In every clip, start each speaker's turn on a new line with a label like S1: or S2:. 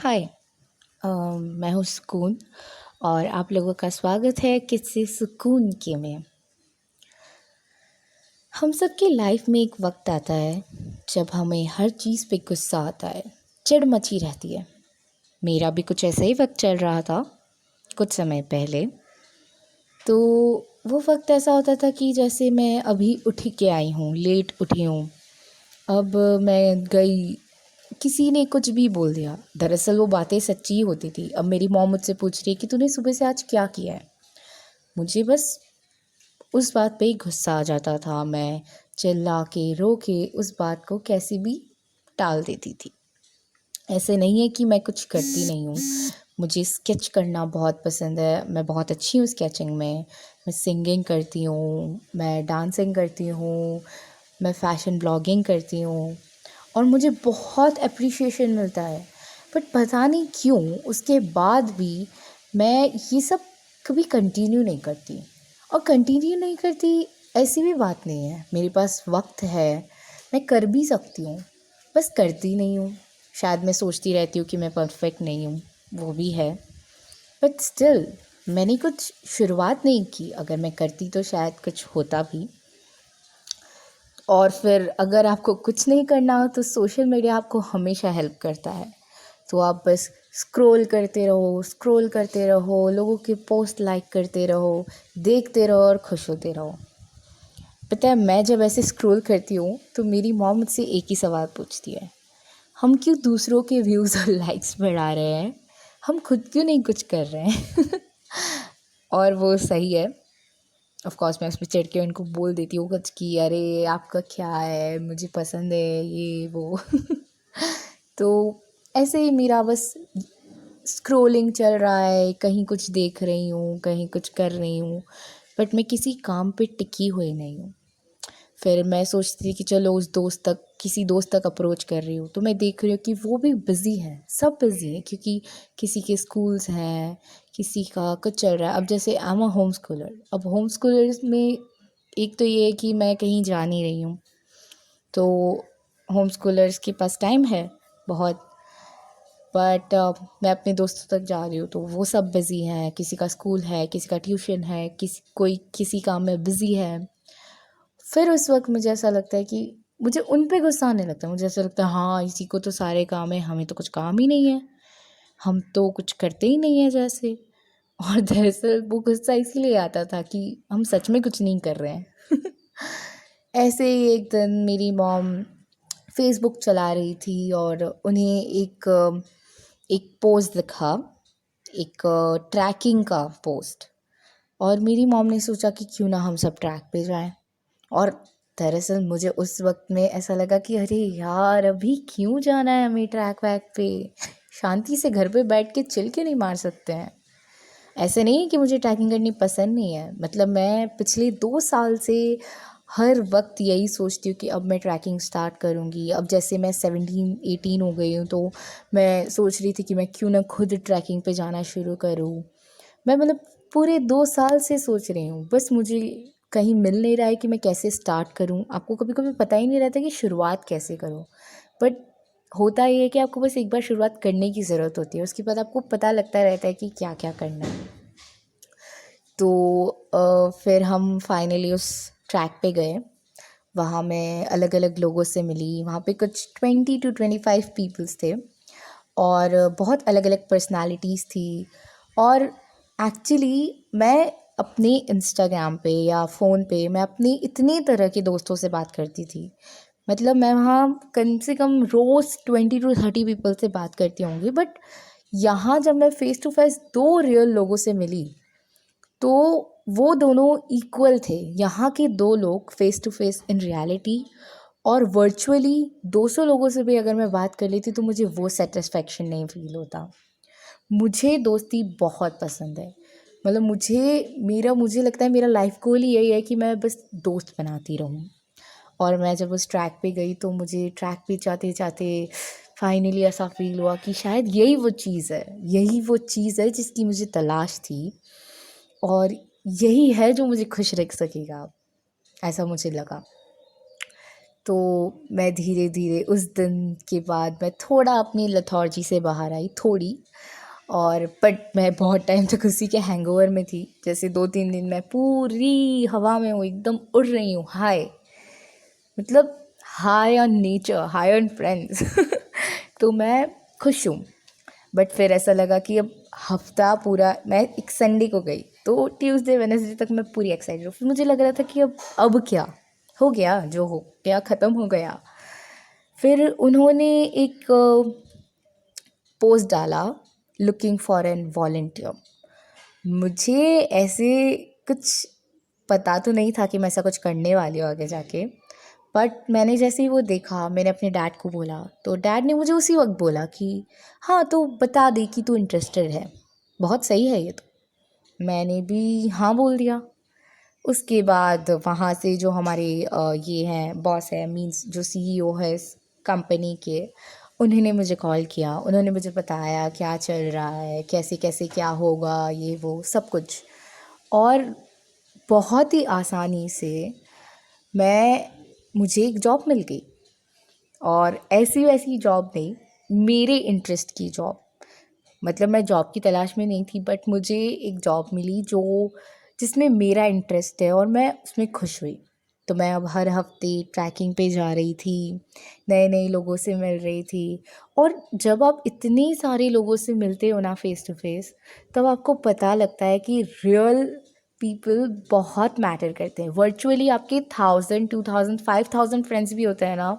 S1: हाय। मैं हूँ सुकून और आप लोगों का स्वागत है किस्से सुकून के में। हम सबकी लाइफ में एक वक्त आता है जब हमें हर चीज़ पे गुस्सा आता है, चिढ़ मची रहती है। मेरा भी कुछ ऐसा ही वक्त चल रहा था कुछ समय पहले। तो वो वक्त ऐसा होता था कि जैसे मैं अभी उठ के आई हूँ, लेट उठी हूँ। अब मैं गई, किसी ने कुछ भी बोल दिया। दरअसल वो बातें सच्ची होती थी। अब मेरी मॉम मुझसे पूछ रही है कि तूने सुबह से आज क्या किया है। मुझे बस उस बात पे ही गुस्सा आ जाता था। मैं चिल्ला के रो के उस बात को कैसे भी टाल देती थी। ऐसे नहीं है कि मैं कुछ करती नहीं हूँ। मुझे स्केच करना बहुत पसंद है, मैं बहुत अच्छी हूँ स्केचिंग में। मैं सिंगिंग करती हूँ, मैं डांसिंग करती हूँ, मैं फ़ैशन ब्लॉगिंग करती हूँ और मुझे बहुत एप्रिशिएशन मिलता है। बट पता नहीं क्यों उसके बाद भी मैं ये सब कभी कंटिन्यू नहीं करती। और कंटिन्यू नहीं करती ऐसी भी बात नहीं है, मेरे पास वक्त है, मैं कर भी सकती हूँ, बस करती नहीं हूँ। शायद मैं सोचती रहती हूँ कि मैं परफेक्ट नहीं हूँ, वो भी है। बट स्टिल मैंने कुछ शुरुआत नहीं की। अगर मैं करती तो शायद कुछ होता भी। और फिर अगर आपको कुछ नहीं करना हो तो सोशल मीडिया आपको हमेशा हेल्प करता है। तो आप बस स्क्रॉल करते रहो, लोगों के पोस्ट लाइक करते रहो, देखते रहो और खुश होते रहो। पता है, मैं जब ऐसे स्क्रॉल करती हूँ तो मेरी मॉम मुझसे एक ही सवाल पूछती है, हम क्यों दूसरों के व्यूज़ और लाइक्स बढ़ा रहे हैं, हम खुद क्यों नहीं कुछ कर रहे हैं। और वो सही है। ऑफ कोर्स मैं उस पे चिढ़ के उनको बोल देती हूँ कुछ कि अरे आपका क्या है, मुझे पसंद है ये वो। तो ऐसे ही मेरा बस स्क्रॉलिंग चल रहा है, कहीं कुछ देख रही हूँ, कहीं कुछ कर रही हूँ, बट मैं किसी काम पे टिकी हुई नहीं हूँ। फिर मैं सोचती थी कि चलो उस दोस्त तक, किसी दोस्त तक अप्रोच कर रही हूँ तो मैं देख रही हूँ कि वो भी बिज़ी है, सब बिज़ी है, क्योंकि किसी के स्कूल्स हैं, किसी का कुछ चल रहा है। अब जैसे I am a home Schuler, अब होम स्कूलर्स में एक तो ये है कि मैं कहीं जा नहीं रही हूँ, तो होम स्कूलर्स के पास टाइम है बहुत। बट मैं अपने दोस्तों तक जा रही हूँ तो वो सब बिज़ी हैं, किसी का स्कूल है, किसी का ट्यूशन है, कोई किसी काम में बिज़ी है। फिर उस वक़्त मुझे ऐसा लगता है कि मुझे उन पे गुस्सा आने लगता है। मुझे ऐसा लगता है हाँ, इसी को तो सारे काम है, हमें तो कुछ काम ही नहीं है। हम तो कुछ करते ही नहीं हैं जैसे। और दरअसल वो गुस्सा इसीलिए आता था कि हम सच में कुछ नहीं कर रहे हैं। ऐसे ही एक दिन मेरी मॉम फ़ेसबुक चला रही थी और उन्हें एक पोस्ट दिखा, एक ट्रैकिंग का पोस्ट। और मेरी मॉम ने सोचा कि क्यों ना हम सब ट्रैक पे जाएँ। और दरअसल मुझे उस वक़्त में ऐसा लगा कि अरे यार! अभी क्यों जाना है हमें ट्रैक वैक पे? शांति से घर पे बैठ के चिल क्यों नहीं मार सकते हैं? ऐसे नहीं है कि मुझे ट्रैकिंग करनी पसंद नहीं है, मतलब मैं पिछले 2 साल से हर वक्त यही सोचती हूँ कि अब मैं ट्रैकिंग स्टार्ट करूँगी। अब जैसे मैं 17-18 हो गई हूँ तो मैं सोच रही थी कि मैं क्यों ना खुद ट्रैकिंग पे जाना शुरू करूँ। मैं मतलब पूरे 2 साल से सोच रही हूँ, बस मुझे कहीं मिल नहीं रहा है कि मैं कैसे स्टार्ट करूँ। आपको कभी-कभी पता ही नहीं रहता कि शुरुआत कैसे करूँ। बट होता ये है कि आपको बस एक बार शुरुआत करने की ज़रूरत होती है, उसके बाद आपको पता लगता रहता है कि क्या-क्या करना है। तो फिर हम फाइनली उस ट्रैक पे गए। वहाँ मैं अलग-अलग लोगों से मिली, वहाँ पे कुछ 20 टू 25 पीपल्स थे और बहुत अलग-अलग पर्सनैलिटीज़ थी। और एक्चुअली मैं अपने इंस्टाग्राम पे या फ़ोन पे मैं अपने इतने तरह के दोस्तों से बात करती थी। मतलब मैं वहाँ कम से कम रोज़ 20 टू 30 पीपल से बात करती होंगी, बट यहाँ जब मैं फ़ेस टू फ़ेस 2 रियल लोगों से मिली तो वो दोनों इक्वल थे। यहाँ के 2 लोग face to face in reality और वर्चुअली 200 लोगों से भी अगर मैं बात कर लेती तो मुझे वो सैटिस्फैक्शन नहीं फ़ील होता। मुझे दोस्ती बहुत पसंद है। मतलब मुझे लगता है मेरा लाइफ़ गोल ही यही है कि मैं बस दोस्त बनाती रहूँ। और मैं जब उस ट्रैक पे गई तो मुझे ट्रैक पे जाते-जाते फाइनली ऐसा फ़ील हुआ कि शायद यही वो चीज़ है जिसकी मुझे तलाश थी और यही है जो मुझे खुश रख सकेगा, ऐसा मुझे लगा। तो मैं धीरे धीरे उस दिन के बाद मैं थोड़ा अपनी लेथार्जी से बाहर आई, थोड़ी। और बट मैं बहुत टाइम तक उसी के हैंगओवर में थी। जैसे 2-3 दिन मैं पूरी हवा में हूँ, एकदम उड़ रही हूँ, हाय, मतलब high on nature, high on friends. तो मैं खुश हूँ। बट फिर ऐसा लगा कि अब हफ्ता पूरा, मैं एक संडे को गई तो ट्यूसडे वेडनेसडे तक मैं पूरी एक्साइटेड हूँ। फिर मुझे लग रहा था कि अब क्या हो गया, जो हो गया ख़त्म हो गया। फिर उन्होंने एक पोस्ट डाला, लुकिंग फॉर एन वॉलंटियर। मुझे ऐसे कुछ पता तो नहीं था कि मैं ऐसा कुछ करने वाली हूँ आगे जाके। बट मैंने जैसे ही वो देखा, मैंने अपने डैड को बोला, तो डैड ने मुझे उसी वक्त बोला कि हाँ तो बता दे कि तू इंटरेस्टेड है, बहुत सही है ये तो। मैंने भी हाँ बोल दिया। उसके बाद वहाँ से जो हमारे ये हैं बॉस है, मींस जो सीईओ है इस कंपनी के, उन्होंने मुझे कॉल किया। उन्होंने मुझे बताया क्या चल रहा है, कैसे कैसे क्या होगा, ये वो सब कुछ। और बहुत ही आसानी से मुझे एक जॉब मिल गई। और ऐसी वैसी जॉब नहीं, मेरे इंटरेस्ट की जॉब। मतलब मैं जॉब की तलाश में नहीं थी, बट मुझे एक जॉब मिली जिसमें मेरा इंटरेस्ट है और मैं उसमें खुश हुई। तो मैं अब हर हफ्ते ट्रैकिंग पे जा रही थी, नए नए लोगों से मिल रही थी। और जब आप इतने सारे लोगों से मिलते हो ना फेस टू फेस, तब आपको पता लगता है कि रियल पीपल बहुत मैटर करते हैं। वर्चुअली आपके 1000, 2000, 5000 फ्रेंड्स भी होते हैं ना,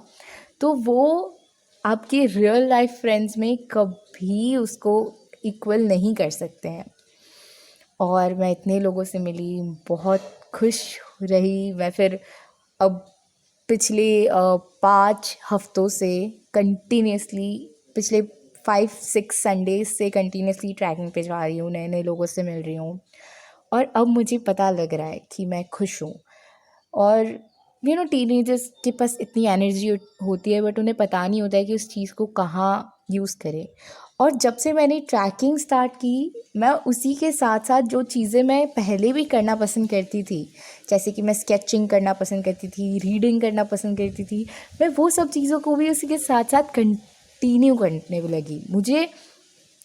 S1: तो वो आपके रियल लाइफ फ्रेंड्स में कभी उसको इक्वल नहीं कर सकते हैं। और मैं इतने लोगों से मिली, बहुत खुश रही मैं। फिर अब पिछले 5 हफ्तों से कंटिन्यूसली, पिछले 5-6 संडेज से कंटिन्यूसली ट्रैकिंग पे जा रही हूँ, नए नए लोगों से मिल रही हूँ। और अब मुझे पता लग रहा है कि मैं खुश हूँ। और टीनेजर्स के पास इतनी एनर्जी होती है, बट उन्हें पता नहीं होता है कि उस चीज़ को कहाँ यूज़ करें। और जब से मैंने ट्रैकिंग स्टार्ट की, मैं उसी के साथ साथ जो चीज़ें मैं पहले भी करना पसंद करती थी, जैसे कि मैं स्केचिंग करना पसंद करती थी, रीडिंग करना पसंद करती थी, मैं वो सब चीज़ों को भी उसी के साथ साथ कंटिन्यू करने लगी। मुझे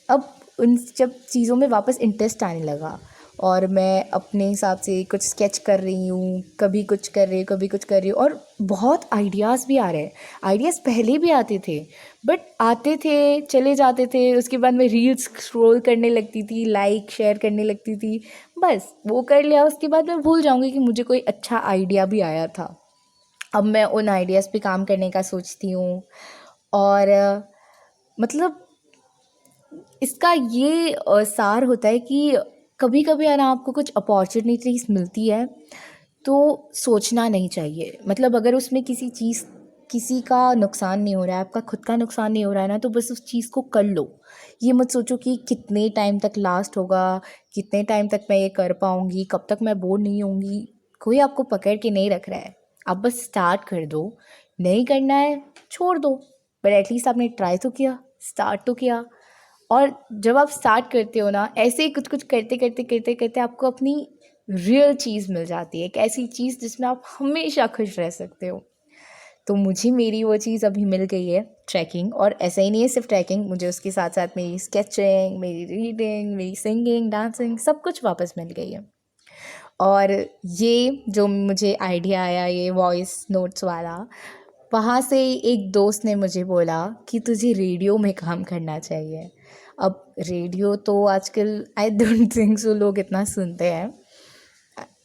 S1: अब उन जब चीज़ों में वापस इंटरेस्ट आने लगा, और मैं अपने हिसाब से कुछ स्केच कर रही हूँ, कभी कुछ कर रही हूँ, कभी कुछ कर रही हूँ। और बहुत आइडियाज़ भी आ रहे हैं। आइडियाज़ पहले भी आते थे, बट आते थे चले जाते थे। उसके बाद मैं रील्स स्क्रॉल करने लगती थी, लाइक शेयर करने लगती थी, बस वो कर लिया। उसके बाद मैं भूल जाऊँगी कि मुझे कोई अच्छा आइडिया भी आया था। अब मैं उन आइडियाज़ पे काम करने का सोचती हूँ। और मतलब इसका ये सार होता है कि कभी कभी अगर आपको कुछ अपॉर्चुनिटीज़ मिलती है तो सोचना नहीं चाहिए। मतलब अगर उसमें किसी का नुकसान नहीं हो रहा है, आपका खुद का नुकसान नहीं हो रहा है ना, तो बस उस चीज़ को कर लो। ये मत सोचो कि कितने टाइम तक लास्ट होगा, कितने टाइम तक मैं ये कर पाऊँगी, कब तक मैं बोर नहीं होंगी। कोई आपको पकड़ के नहीं रख रहा है, आप बस स्टार्ट कर दो। नहीं करना है छोड़ दो, बट एटलीस्ट आपने ट्राई तो किया, स्टार्ट तो किया। और जब आप स्टार्ट करते हो ना, ऐसे ही कुछ कुछ करते करते करते करते आपको अपनी रियल चीज़ मिल जाती है, एक ऐसी चीज़ जिसमें आप हमेशा खुश रह सकते हो। तो मुझे मेरी वो चीज़ अभी मिल गई है, ट्रैकिंग। और ऐसा ही नहीं है सिर्फ ट्रैकिंग, मुझे उसके साथ साथ मेरी स्केचिंग, मेरी रीडिंग, मेरी सिंगिंग, डांसिंग, सब कुछ वापस मिल गई है। और ये जो मुझे आइडिया आया ये वॉइस नोट्स वाला, वहाँ से एक दोस्त ने मुझे बोला कि तुझे रेडियो में काम करना चाहिए। अब रेडियो तो आजकल आई डोंट थिंक सो लोग इतना सुनते हैं,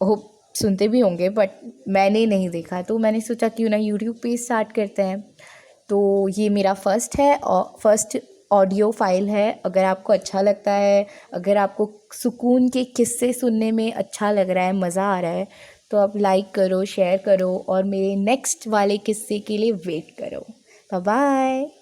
S1: हो सुनते भी होंगे, बट मैंने नहीं देखा। तो मैंने सोचा क्यों ना यूट्यूब पे स्टार्ट करते हैं। तो ये मेरा फर्स्ट ऑडियो फाइल है। अगर आपको अच्छा लगता है, अगर आपको सुकून के किस्से सुनने में अच्छा लग रहा है, मज़ा आ रहा है, तो आप लाइक करो, शेयर करो, और मेरे नेक्स्ट वाले किस्से के लिए वेट करो। Bye bye.